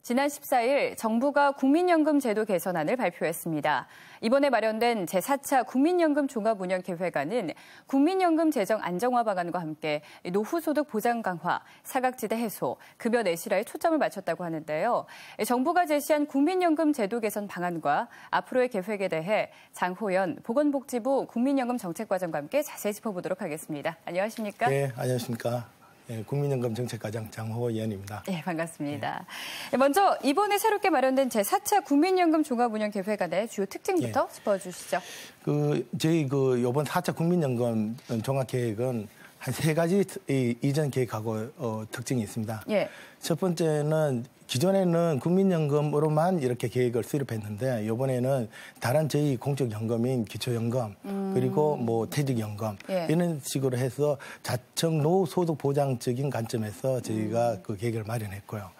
지난 14일 정부가 국민연금 제도 개선안을 발표했습니다. 이번에 마련된 제4차 국민연금 종합운영계획안은 국민연금 재정 안정화 방안과 함께 노후소득 보장 강화, 사각지대 해소, 급여 내실화에 초점을 맞췄다고 하는데요. 정부가 제시한 국민연금 제도 개선 방안과 앞으로의 계획에 대해 장호연 보건복지부 국민연금 정책과장과 함께 자세히 짚어보도록 하겠습니다. 안녕하십니까? 네, 안녕하십니까? 국민연금 정책과장 장호연입니다. 네, 반갑습니다. 네. 먼저 이번에 새롭게 마련된 제4차 국민연금 종합운영계획안의 주요 특징부터 짚어주시죠. 저희 이번 4차 국민연금 종합계획은 한 3가지 이전 계획하고 특징이 있습니다. 예. 첫 번째는 기존에는 국민연금으로만 이렇게 계획을 수립했는데 이번에는 다른 저희 공적연금인 기초연금 그리고 퇴직연금 이런 식으로 해서 자청 노후소득 보장적인 관점에서 저희가 그 계획을 마련했고요.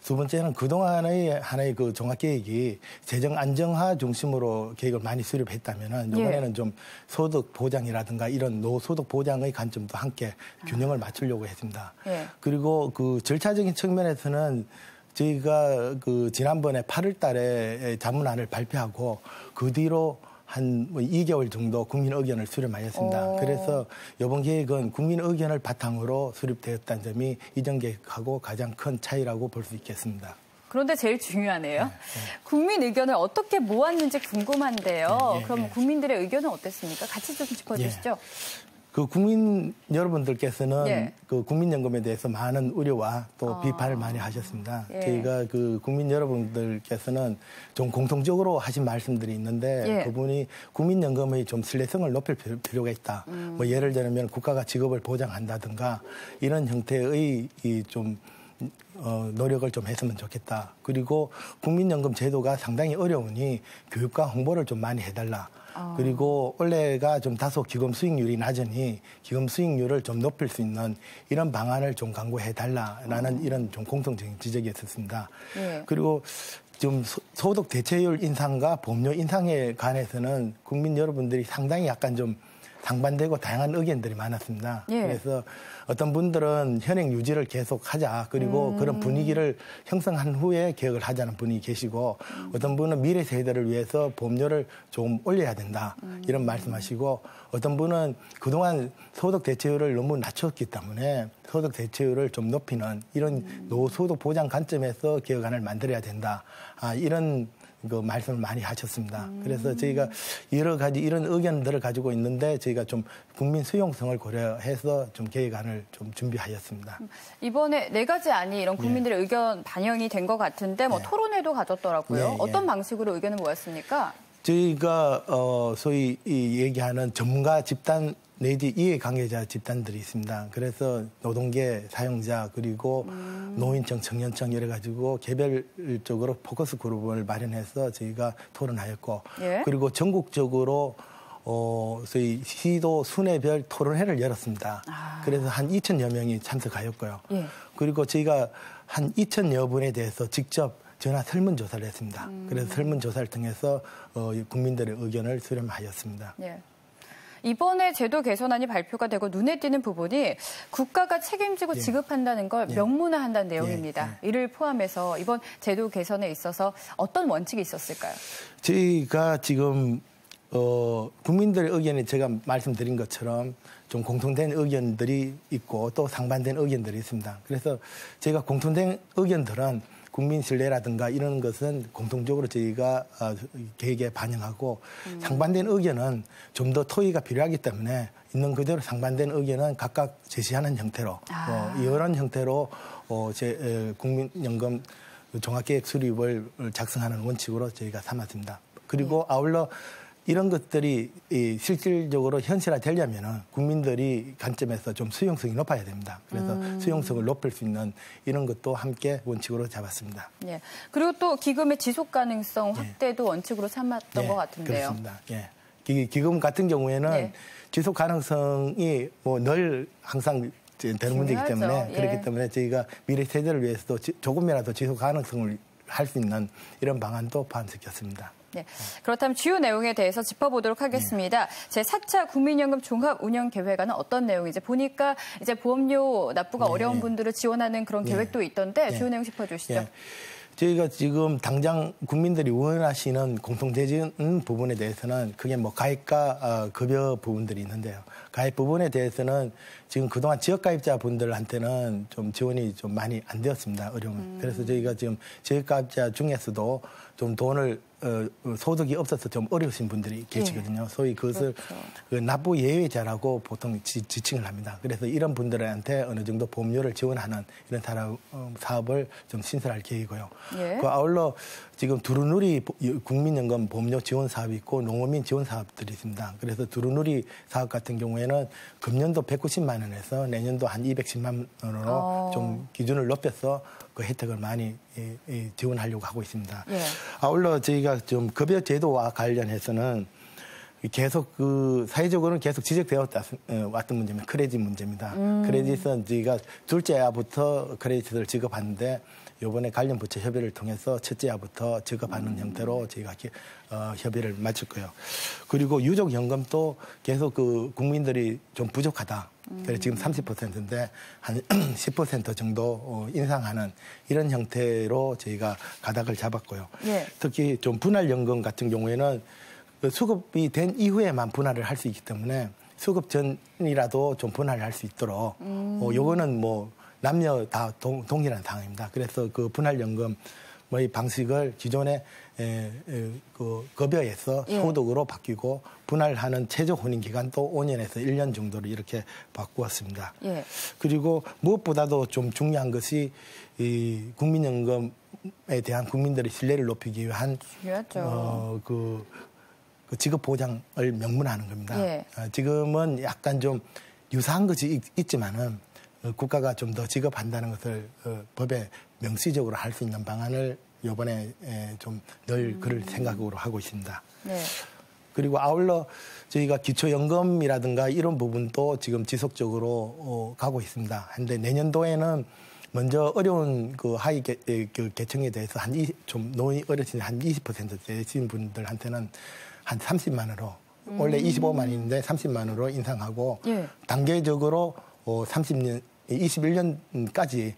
두 번째는 그동안의 하나의 그 종합계획이 재정 안정화 중심으로 계획을 많이 수립했다면은 이번에는 좀 소득 보장이라든가 이런 노후소득 보장의 관점도 함께 균형을 맞추려고 했습니다. 그리고 그 절차적인 측면에서는 저희가 지난번에 8월 달에 자문안을 발표하고 그 뒤로 한 2개월 정도 국민 의견을 수렴하였습니다. 그래서 이번 계획은 국민 의견을 바탕으로 수립되었다는 점이 이전 계획하고 가장 큰 차이라고 볼 수 있겠습니다. 그런데 제일 중요하네요. 국민 의견을 어떻게 모았는지 궁금한데요. 그럼 국민들의 의견은 어땠습니까? 같이 좀 짚어주시죠. 국민 여러분들께서는 그 국민연금에 대해서 많은 우려와 또 비판을 많이 하셨습니다. 저희가 국민 여러분들께서는 좀 공통적으로 하신 말씀들이 있는데 그분이 국민연금의 좀 신뢰성을 높일 필요가 있다. 예를 들면 국가가 직업을 보장한다든가 이런 형태의 노력을 좀 했으면 좋겠다. 그리고 국민연금 제도가 상당히 어려우니 교육과 홍보를 좀 많이 해달라. 그리고 올해가 좀 다소 기금 수익률이 낮으니 기금 수익률을 좀 높일 수 있는 이런 방안을 좀 강구해달라라는 이런 좀 공통적인 지적이 있었습니다. 그리고 좀 소득 대체율 인상과 보험료 인상에 관해서는 국민 여러분들이 상당히 약간 좀 상반되고 다양한 의견들이 많았습니다. 그래서 어떤 분들은 현행 유지를 계속하자 그리고 그런 분위기를 형성한 후에 개혁을 하자는 분이 계시고 어떤 분은 미래 세대를 위해서 보험료를 조금 올려야 된다 이런 말씀하시고 어떤 분은 그동안 소득 대체율을 너무 낮췄기 때문에 소득 대체율을 좀 높이는 이런 노후소득 보장 관점에서 개혁안을 만들어야 된다 이런 말씀을 많이 하셨습니다. 그래서 저희가 여러 가지 이런 의견들을 가지고 있는데 저희가 좀 국민 수용성을 고려해서 좀 계획안을 좀 준비하였습니다. 이번에 4가지 안이 이런 국민들의 의견 반영이 된 것 같은데 토론회도 가졌더라고요. 어떤 방식으로 의견을 모았습니까? 저희가 소위 얘기하는 전문가 집단 내지 이해관계자 집단들이 있습니다. 그래서 노동계, 사용자, 그리고 노인청, 청년청 이래 가지고 개별적으로 포커스 그룹을 마련해서 저희가 토론하였고 그리고 전국적으로 저희 시도 순회별 토론회를 열었습니다. 그래서 한 2,000여 명이 참석하였고요. 그리고 저희가 한 2,000여 분에 대해서 직접 전화 설문조사를 했습니다. 그래서 설문조사를 통해서 국민들의 의견을 수렴하였습니다. 이번에 제도 개선안이 발표가 되고 눈에 띄는 부분이 국가가 책임지고 지급한다는 걸 명문화한다는 내용입니다. 이를 포함해서 이번 제도 개선에 있어서 어떤 원칙이 있었을까요? 저희가 지금 국민들의 의견이 제가 말씀드린 것처럼 좀 공통된 의견들이 있고 또 상반된 의견들이 있습니다. 그래서 제가 공통된 의견들은 국민 신뢰라든가 이런 것은 공통적으로 저희가 계획에 반영하고 상반된 의견은 좀 더 토의가 필요하기 때문에 있는 그대로 상반된 의견은 각각 제시하는 형태로 이런 형태로 국민연금 종합계획 수립을 작성하는 원칙으로 저희가 삼았습니다. 그리고 아울러 이런 것들이 실질적으로 현실화되려면 국민들이 관점에서 좀 수용성이 높아야 됩니다. 그래서 수용성을 높일 수 있는 이런 것도 함께 원칙으로 잡았습니다. 그리고 또 기금의 지속 가능성 확대도 원칙으로 삼았던 것 같은데요. 그렇습니다. 기금 같은 경우에는 지속 가능성이 늘 항상 되는 문제이기 때문에 그렇기 때문에 저희가 미래 세대를 위해서도 조금이라도 지속 가능성을 할 수 있는 이런 방안도 포함시켰습니다. 그렇다면 주요 내용에 대해서 짚어보도록 하겠습니다. 제4차 국민연금 종합운영계획안은 어떤 내용인지 보니까 이제 보험료 납부가 어려운 분들을 지원하는 그런 계획도 있던데 주요 내용 짚어주시죠. 저희가 지금 당장 국민들이 원하시는 공통재진 부분에 대해서는 그게 뭐 가입과 급여 부분들이 있는데요. 가입 부분에 대해서는 지금 그동안 지역가입자분들한테는 좀 지원이 좀 많이 안 되었습니다. 어려움을. 그래서 저희가 지금 지역가입자 중에서도 좀 돈을 소득이 없어서 좀 어려우신 분들이 계시거든요. 소위 그것을 그 납부 예외자라고 보통 지칭을 합니다. 그래서 이런 분들한테 어느 정도 보험료를 지원하는 이런 사업을 좀 신설할 계획이고요. 그 아울러 지금 두루누리 국민연금 보험료 지원 사업이 있고 농어민 지원 사업들이 있습니다. 그래서 두루누리 사업 같은 경우에는 금년도 190만 원에서 내년도 한 210만 원으로 좀 기준을 높여서 그 혜택을 많이 지원하려고 하고 있습니다. 아울러 저희가 좀 급여 제도와 관련해서는 계속 그 사회적으로는 계속 지적되어 왔던 문제입니다. 크레딧 문제입니다. 크레딧은 저희가 둘째 아부터 크레딧을 지급하는데 이번에 관련 부처 협의를 통해서 첫째 아부터 지급하는 형태로 저희가 협의를 마칠 거예요. 그리고 유족연금도 계속 그 국민들이 좀 부족하다. 그래서 지금 30%인데 한 10% 정도 인상하는 이런 형태로 저희가 가닥을 잡았고요. 특히 좀 분할연금 같은 경우에는 수급이 된 이후에만 분할을 할 수 있기 때문에 수급 전이라도 좀 분할을 할 수 있도록 요거는 뭐 남녀 다 동일한 상황입니다. 그래서 그 분할연금의 방식을 기존의 그 급여에서 소득으로 바뀌고 분할하는 최저 혼인 기간도 5년에서 1년 정도로 이렇게 바꾸었습니다. 그리고 무엇보다도 좀 중요한 것이 이 국민연금에 대한 국민들의 신뢰를 높이기 위한 그 지급 보장을 명문화하는 겁니다. 지금은 약간 좀 유사한 것이 있지만은 국가가 좀 더 지급한다는 것을 법에 명시적으로 할 수 있는 방안을 이번에 좀 늘 그럴 생각으로 하고 있습니다. 그리고 아울러 저희가 기초연금이라든가 이런 부분도 지금 지속적으로 가고 있습니다. 그런데 내년도에는 먼저 어려운 그 하위 계층에 대해서 좀 노인 어르신 한 20% 되신 분들한테는 한 30만 원으로 원래 25만인데 30만 원으로 인상하고 단계적으로 21년까지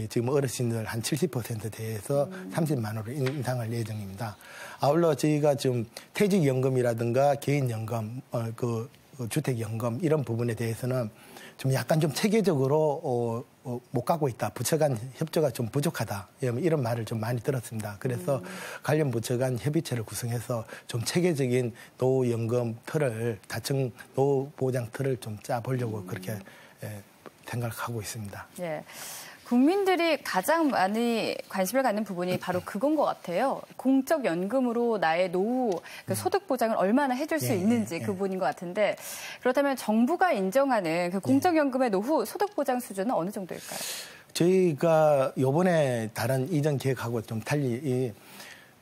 지금 어르신들 한 70% 대해서 30만 원으로 인상할 예정입니다. 아울러 저희가 지금 퇴직연금이라든가 개인연금, 그 주택연금 이런 부분에 대해서는 좀 약간 좀 체계적으로 못 가고 있다. 부처 간 협조가 좀 부족하다. 이런 말을 좀 많이 들었습니다. 그래서 관련 부처 간 협의체를 구성해서 좀 체계적인 노후연금 틀을, 다층 노후보장 틀을 좀 짜보려고 그렇게 생각하고 있습니다. 국민들이 가장 많이 관심을 갖는 부분이 바로 그건 것 같아요. 공적 연금으로 나의 노후 그 소득 보장을 얼마나 해줄 수 있는지 그 부분인 것 같은데 그렇다면 정부가 인정하는 그 공적 연금의 노후 소득 보장 수준은 어느 정도일까요? 저희가 이번에 다른 이전 계획하고 좀 달리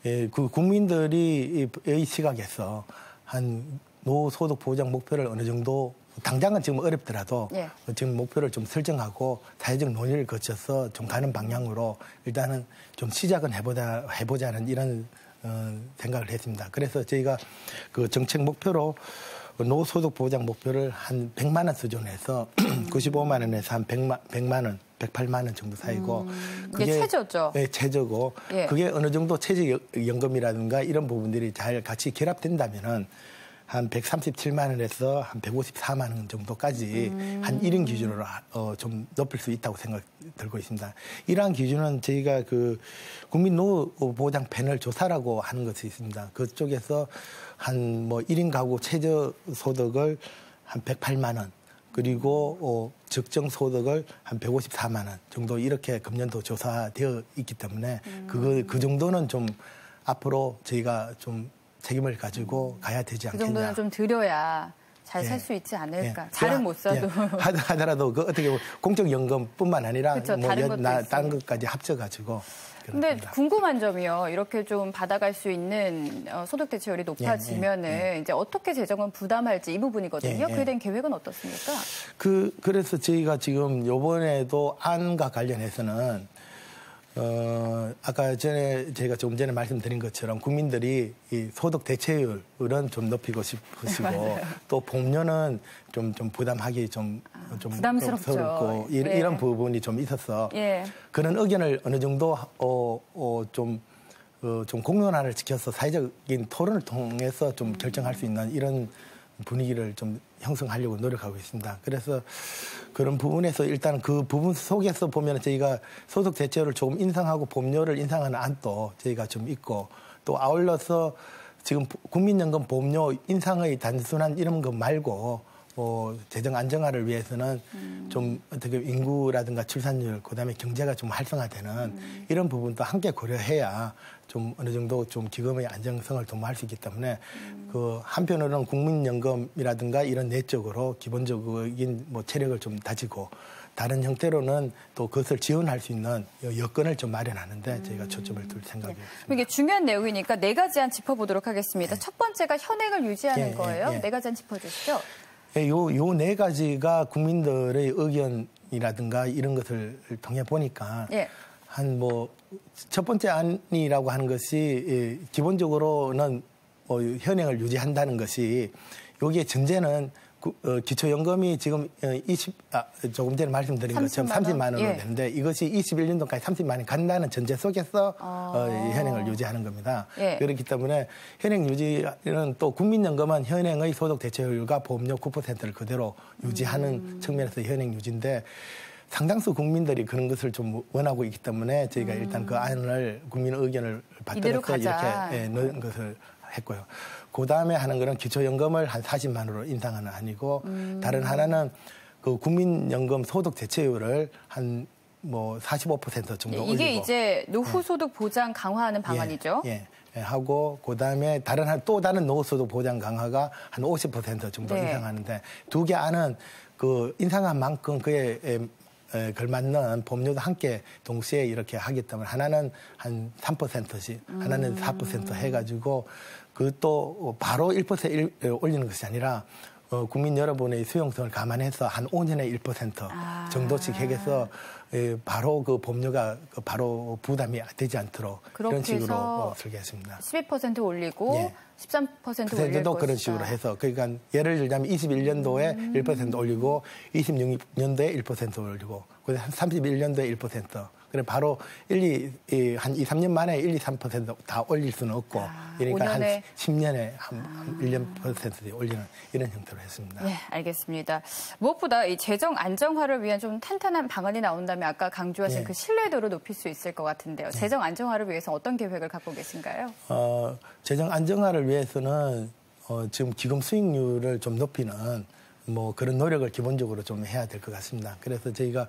그 국민들의 시각에서 한 노후 소득 보장 목표를 어느 정도 당장은 지금 어렵더라도 지금 목표를 좀 설정하고 사회적 논의를 거쳐서 좀 가는 방향으로 일단은 좀 시작은 해보자는 이런 생각을 했습니다. 그래서 저희가 그 정책 목표로 노후소득 보장 목표를 한 100만 원 수준에서 95만 원에서 한 100만 원, 108만 원 정도 사이고 그게 최저죠. 네, 최저고 그게 어느 정도 퇴직연금이라든가 이런 부분들이 잘 같이 결합된다면은 한 137만 원에서 한 154만 원 정도까지 한 1인 기준으로 좀 높일 수 있다고 생각 들고 있습니다. 이러한 기준은 저희가 그 국민 노후 보장 패널 조사라고 하는 것이 있습니다. 그쪽에서 한 뭐 1인 가구 최저 소득을 한 108만 원 그리고 적정 소득을 한 154만 원 정도 이렇게 금년도 조사되어 있기 때문에 그 정도는 좀 앞으로 저희가 좀 책임을 가지고 가야 되지 않겠냐. 그 정도는 좀 드려야 잘 살 수 있지 않을까. 잘은 못 써도. 하더라도 그 어떻게 공적연금뿐만 아니라 그쵸, 뭐 다른 것까지 합쳐가지고. 근데 궁금한 점이요. 이렇게 좀 받아갈 수 있는 소득 대체율이 높아지면은 이제 어떻게 재정은 부담할지 이 부분이거든요. 그에 대한 계획은 어떻습니까? 그래서 저희가 지금 이번에도 안과 관련해서는 아까 전에 제가 조금 전에 말씀드린 것처럼 국민들이 이 소득 대체율은 좀 높이고 싶으시고 또 보험료는 좀 부담하기 좀 부담스럽고 이런 부분이 좀 있어서 예. 그런 의견을 어느 정도 좀 공론화를 지켜서 사회적인 토론을 통해서 좀 결정할 수 있는 이런 분위기를 좀 형성하려고 노력하고 있습니다. 그래서 그런 부분에서 일단 그 부분 속에서 보면 저희가 소득 대체율을 조금 인상하고 보험료를 인상하는 안도 저희가 좀 있고 또 아울러서 지금 국민연금 보험료 인상의 단순한 이런 것 말고 재정 안정화를 위해서는 좀 어떻게 인구라든가 출산율, 그다음에 경제가 좀 활성화되는 이런 부분도 함께 고려해야 좀 어느 정도 좀 기금의 안정성을 도모할 수 있기 때문에 그 한편으로는 국민연금이라든가 이런 내적으로 기본적인 뭐 체력을 좀 다지고 다른 형태로는 또 그것을 지원할 수 있는 여건을 좀 마련하는데 저희가 초점을 둘 생각이었습니다. 이게 중요한 내용이니까 네 가지 안 짚어보도록 하겠습니다. 첫 번째가 현행을 유지하는 거예요. 네 가지 안 짚어주시죠. 요 네 가지가 국민들의 의견이라든가 이런 것을 통해 보니까 한 첫 번째 안이라고 하는 것이 기본적으로는 현행을 유지한다는 것이 여기에 전제는 기초연금이 지금 조금 전에 말씀드린 것처럼 30만 원으로 되는데 이것이 21년도까지 30만 원이 간다는 전제 속에서 현행을 유지하는 겁니다. 그렇기 때문에 현행 유지는 또 국민연금은 현행의 소득 대체율과 보험료 9%를 그대로 유지하는 측면에서 현행 유지인데 상당수 국민들이 그런 것을 좀 원하고 있기 때문에 저희가 일단 그 안을 국민 의견을 받들어서 이렇게 넣은 것을 했고요. 그 다음에 하는 거는 기초연금을 한 40만 원으로 인상하는 안이고 다른 하나는 그 국민연금 소득 대체율을 한 45% 정도 올리고 이게 이제 노후소득 보장 강화하는 방안이죠. 하고 그 다음에 또 다른 노후소득 보장 강화가 한 50% 정도 인상하는데 두 개 안은 그 인상한 만큼 그에 걸맞는 보험료도 함께 동시에 이렇게 하기 때문에 하나는 한 3%씩 하나는 4% 해가지고 그것도 바로 1% 올리는 것이 아니라 국민 여러분의 수용성을 감안해서 한 5년에 1% 정도씩 해서 바로 그 보험료가 바로 부담이 되지 않도록 그런 식으로 설계했습니다. 12% 올리고 13% 올리고 그런 식으로 해서 그러니까 예를 들자면 21년도에 1% 올리고 26년도에 1% 올리고 31년도에 1% 그래 바로 한 2, 3년 만에 1, 2, 3% 다 올릴 수는 없고 그러니까 5년에. 한 10년에 한 1% 올리는 이런 형태로 했습니다. 네, 알겠습니다. 무엇보다 이 재정 안정화를 위한 좀 탄탄한 방안이 나온다면 아까 강조하신 그 신뢰도를 높일 수 있을 것 같은데요. 재정 안정화를 위해서 어떤 계획을 갖고 계신가요? 재정 안정화를 위해서는 지금 기금 수익률을 좀 높이는 그런 노력을 기본적으로 좀 해야 될 것 같습니다. 그래서 저희가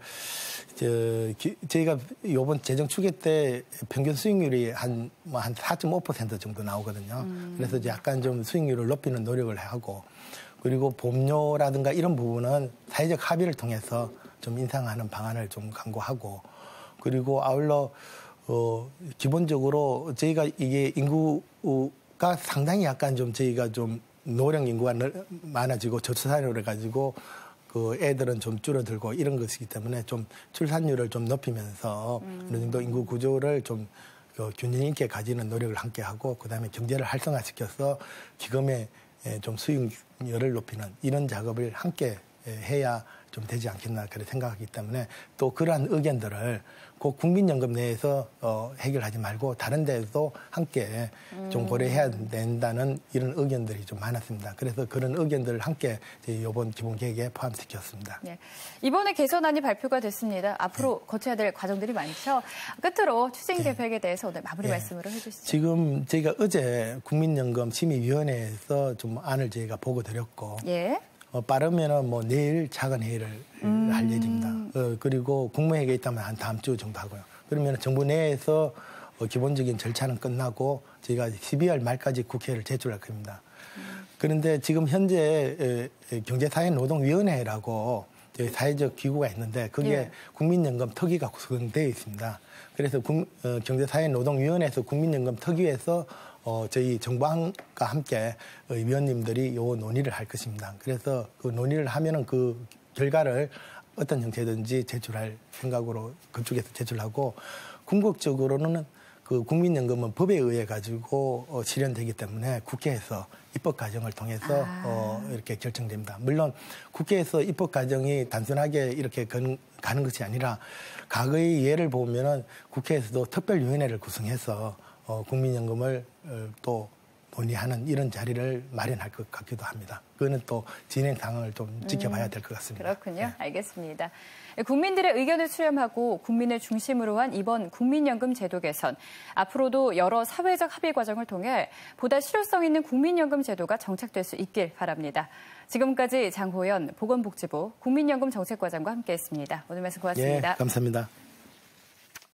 이번 재정 추계 때 평균 수익률이 한 4.5% 정도 나오거든요. 그래서 이제 약간 좀 수익률을 높이는 노력을 하고 그리고 보험료라든가 이런 부분은 사회적 합의를 통해서 좀 인상하는 방안을 좀 강구하고 그리고 아울러 기본적으로 저희가 이게 인구가 상당히 약간 좀 저희가 좀 노령 인구가 많아지고 저출산율을 가지고 그 애들은 좀 줄어들고 이런 것이기 때문에 좀 출산율을 좀 높이면서 어느 정도 인구 구조를 좀 균형 있게 가지는 노력을 함께 하고 그다음에 경제를 활성화시켜서 기금의 좀 수익률을 높이는 이런 작업을 함께 해야 좀 되지 않겠나 그렇게 생각하기 때문에 또 그러한 의견들을 꼭 국민연금 내에서 해결하지 말고 다른 데에도 함께 좀 고려해야 된다는 이런 의견들이 좀 많았습니다. 그래서 그런 의견들을 함께 이번 기본계획에 포함시켰습니다. 네. 이번에 개선안이 발표가 됐습니다. 앞으로 거쳐야 될 과정들이 많죠. 끝으로 추진 계획에 대해서 오늘 마무리 말씀으로 해주시죠. 지금 저희가 어제 국민연금 심의위원회에서 좀 안을 저희가 보고 드렸고 빠르면은 내일 작은 회의를 할 예정입니다. 그리고 국무회의가 있다면 한 다음 주 정도 하고요. 그러면 정부 내에서 기본적인 절차는 끝나고 저희가 12월 말까지 국회를 제출할 겁니다. 그런데 지금 현재 경제사회노동위원회라고 저희 사회적 기구가 있는데 그게 국민연금 특위가 구성되어 있습니다. 그래서 경제사회노동위원회에서 국민연금 특위에서 저희 정부안과 함께 위원님들이 요 논의를 할 것입니다. 그래서 그 논의를 하면은 그 결과를 어떤 형태든지 제출할 생각으로 그쪽에서 제출하고 궁극적으로는 그 국민연금은 법에 의해 가지고 실현되기 때문에 국회에서 입법 과정을 통해서 이렇게 결정됩니다. 물론 국회에서 입법 과정이 단순하게 이렇게 가는 것이 아니라 과거의 예를 보면은 국회에서도 특별위원회를 구성해서 국민연금을 또 논의하는 이런 자리를 마련할 것 같기도 합니다. 그거는 또 진행 상황을 좀 지켜봐야 될 것 같습니다. 그렇군요. 네. 알겠습니다. 국민들의 의견을 수렴하고 국민을 중심으로 한 이번 국민연금 제도 개선. 앞으로도 여러 사회적 합의 과정을 통해 보다 실효성 있는 국민연금 제도가 정착될 수 있길 바랍니다. 지금까지 장호연 보건복지부 국민연금 정책과장과 함께했습니다. 오늘 말씀 고맙습니다. 예, 감사합니다.